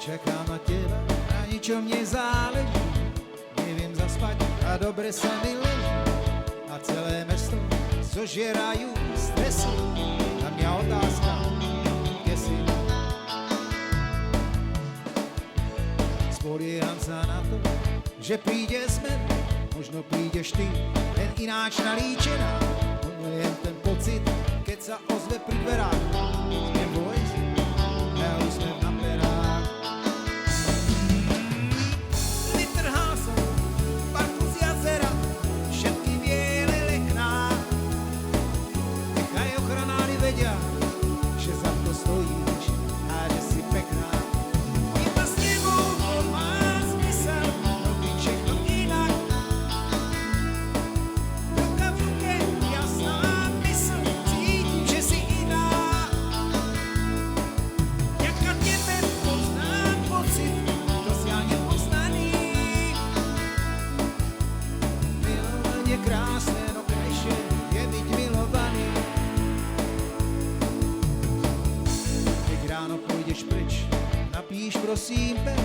Čekám na teba, na ničom nezáleží. Neviem zaspať a dobre sa mi leží. A celé mesto zožerajú stresy. Na mňa otázka, kde si? Spolieham sa na to, že príde smer. Možno prídeš ty, len ináč nalíčená. Možno jen ten pocit, keď sa ozve pri dverách. Sme boys, ja úsmev na perách. Vytrhal som parku z jazera, všetky biele lekná. Nechaj ochranári vedia, že za to stojíš a že si pekná. Iba s tebou to má zmysel, robiť všechno inak. Ruka v ruke, jasná mysl, cítim, že si iná. Vďaka tebe poznám pocit, dosiaľ nepoznaný. Milovanie krásne, no krajšie je byť milovaný. Keď ráno pôjdeš preč, napíš prosím pero.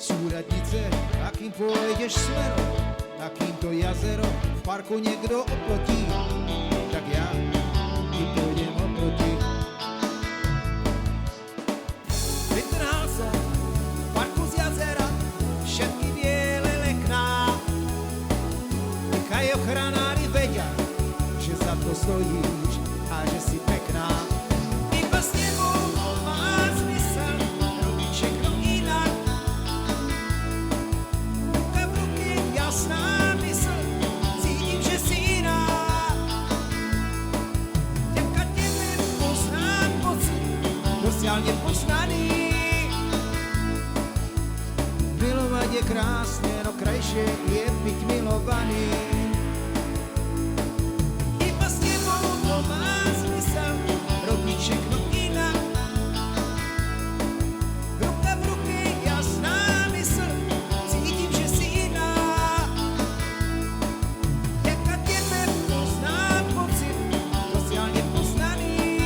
Súradnice, akým pôjdeš smerom, takýmto jazero v parku niekto oplotí. Tak ja ti pôjdem oproti. Vytrhal som v parku z jazera všetky biele lekná. Nechaj ochranári vedia, že za to stojíš a že si pekná. Iba s tebou má zmysel robiť všechno inak. Ruka v ruke, jasná mysl, cítim, že si iná. Vďaka tebe poznám pocit, dosiaľ nepoznaný. Milovať je krásne, no krajšie je byť milovaný. Iba s tebou to má zmysel robiť všechno inak. Ruka v ruke, jasná mysl, cítim, že si iná. Vďaka tebe poznám pocit, dosiaľ nepoznaný.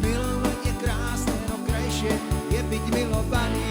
Milovať je krásne, no krajšie je byť milovaný.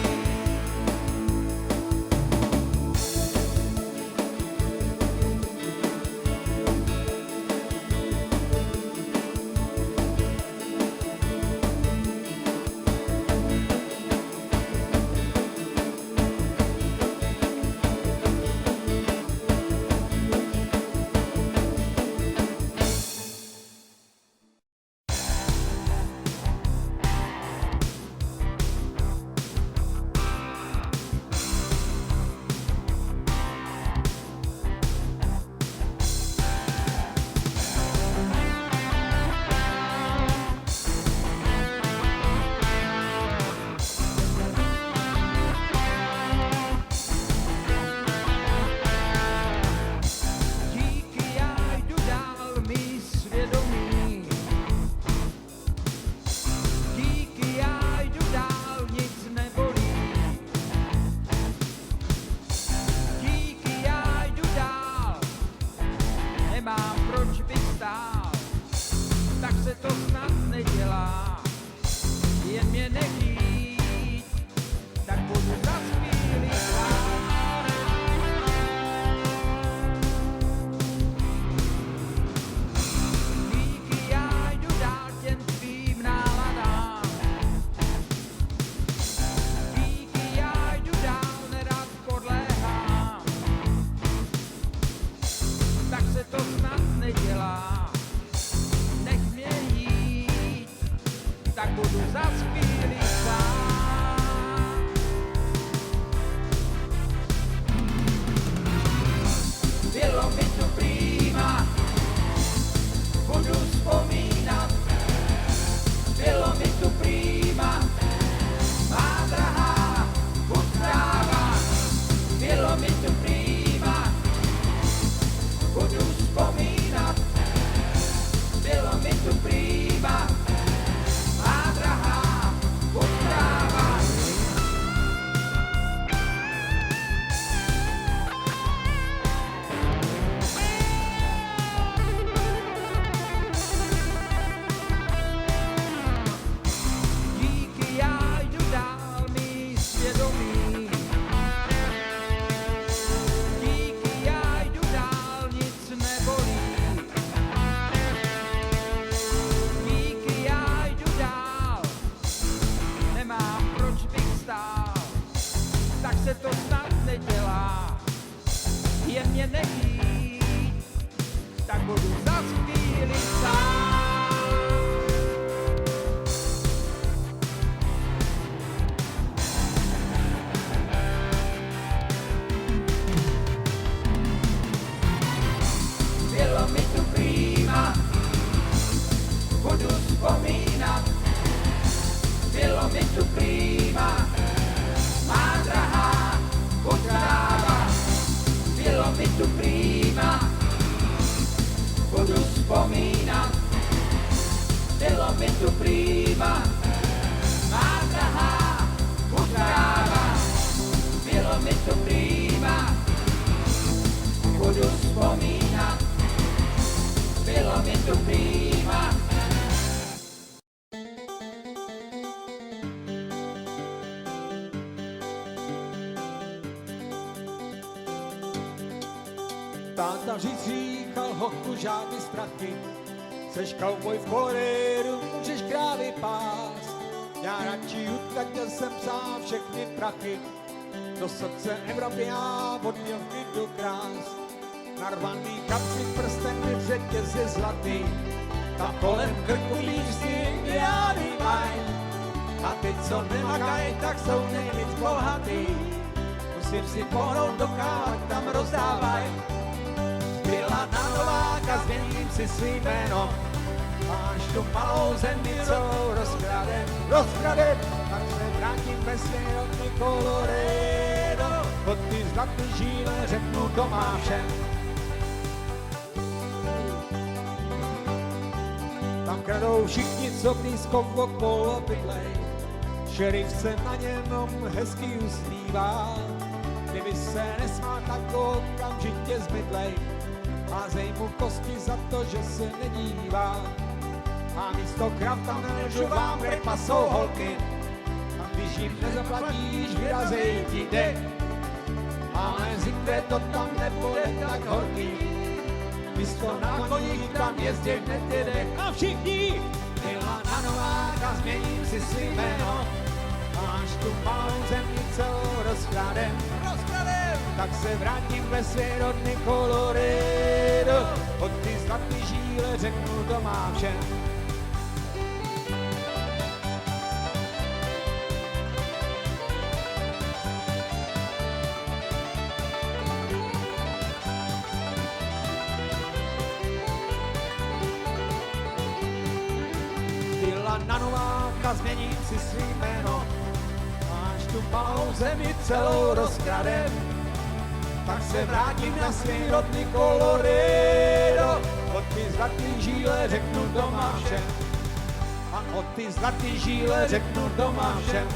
se to snad nedělá, jen mě nechý, tak budu za chvíli sám. Bylo mi tu prýma, budu vzpomínat. Bylo mi tu prýma, má drahá potráva. Bylo mi tu prýma, budu vzpomínat. Bylo mi tu prýma, má drahá potráva. Bylo mi tu prýma, budu vzpomínat. Bylo mi tu prýma. Táta vždyť říkal, hochu, žádný strachy. Seš cowboy v Kolorédu, můžeš krávy pást. Já radši utratil jsem psal všechny prachy. Do srdce Evropy já odměl v klidu krás. Narvaný kapsy, prsteny, řetězy zlatý. Tam kolem krku lísty indiány mají. A ty, co nemakají, tak jsou nejvíc bohatý. Musím si pohnout do kávek, tam rozdávaj. Byla na Nováka, změním si svý jméno. Máš tu malou zemi, celou rozkradem. Tak se vrátím ve světný Colorado. Pod ty zlatý žíle řeknu, to má všem. Tam kradou všichni, co blízko okolo bydlej. Šerif se na něm hezky usmívá. Kdyby se nesmál, tak ho okamžitě zbydlej. Házej mu kosti za to, že se nedívá. A místo krav tam nelžu vám, repa jsou holky. A když jim nezaplatíš, vyrazej ti dech. Ale zítra to tam nebude tak horký. Místo na koních tam jezdě hned jede. A všichni byla na Nováka, změním si svý jméno. Máš tu malou zemi celou rozkradem. Tak se vrátím ve své rodný Colorado. Od ty zlatý žíle řeknu, to má všem. Byla na Nováka, změním si svý jméno. Máš tu malou zemi celou rozkradem. Tak se vrátím na svý rodný Colorado. Od ty zlatý žíle řeknu, to má všem. A od ty zlatý žíle řeknu, to má všem.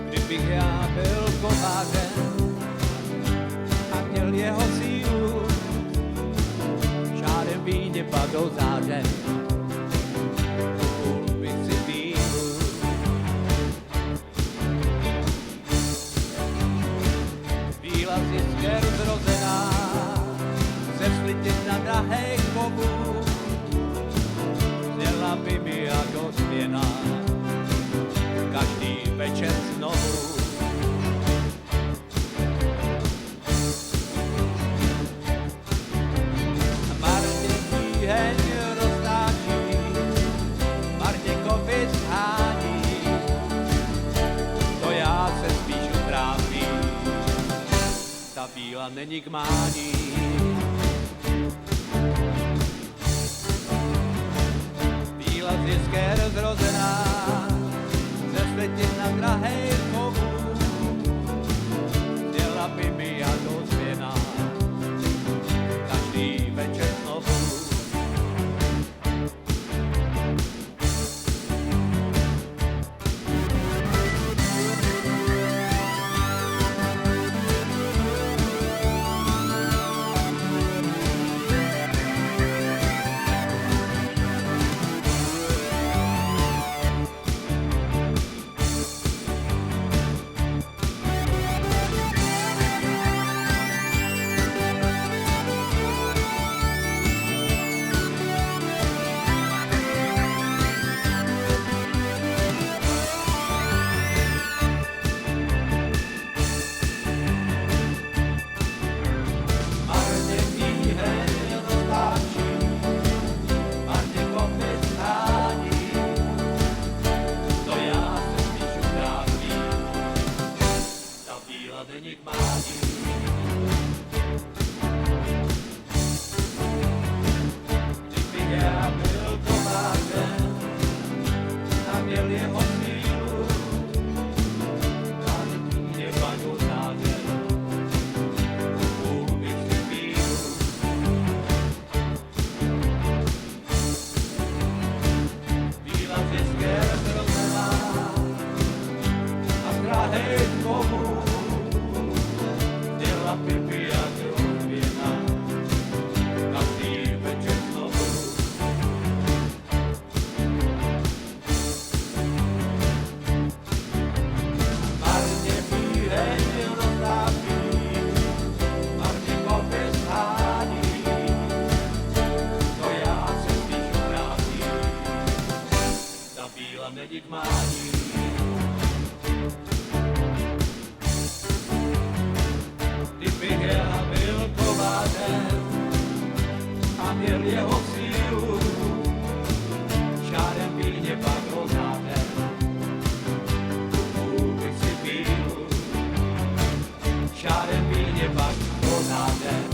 Kdybych já byl kovářem a měl jeho sílu, žádem víně padou záře, kupul bych si vínu. Bíla ziskem zrozená, ze slitin na drahých kovů, zněla by mi jako směna každý večer znovu. Marně tíheň roztáčí, marně kovy shání, to já se spíš utrápím, ta bíla není k mání. Bíla ziskér zrozená, slitin na drahých kovů, děla by mi jako směna měl jeho sílu, šárem pilně pak rozhátem, si pílu, šárem pilně pak rozhátem.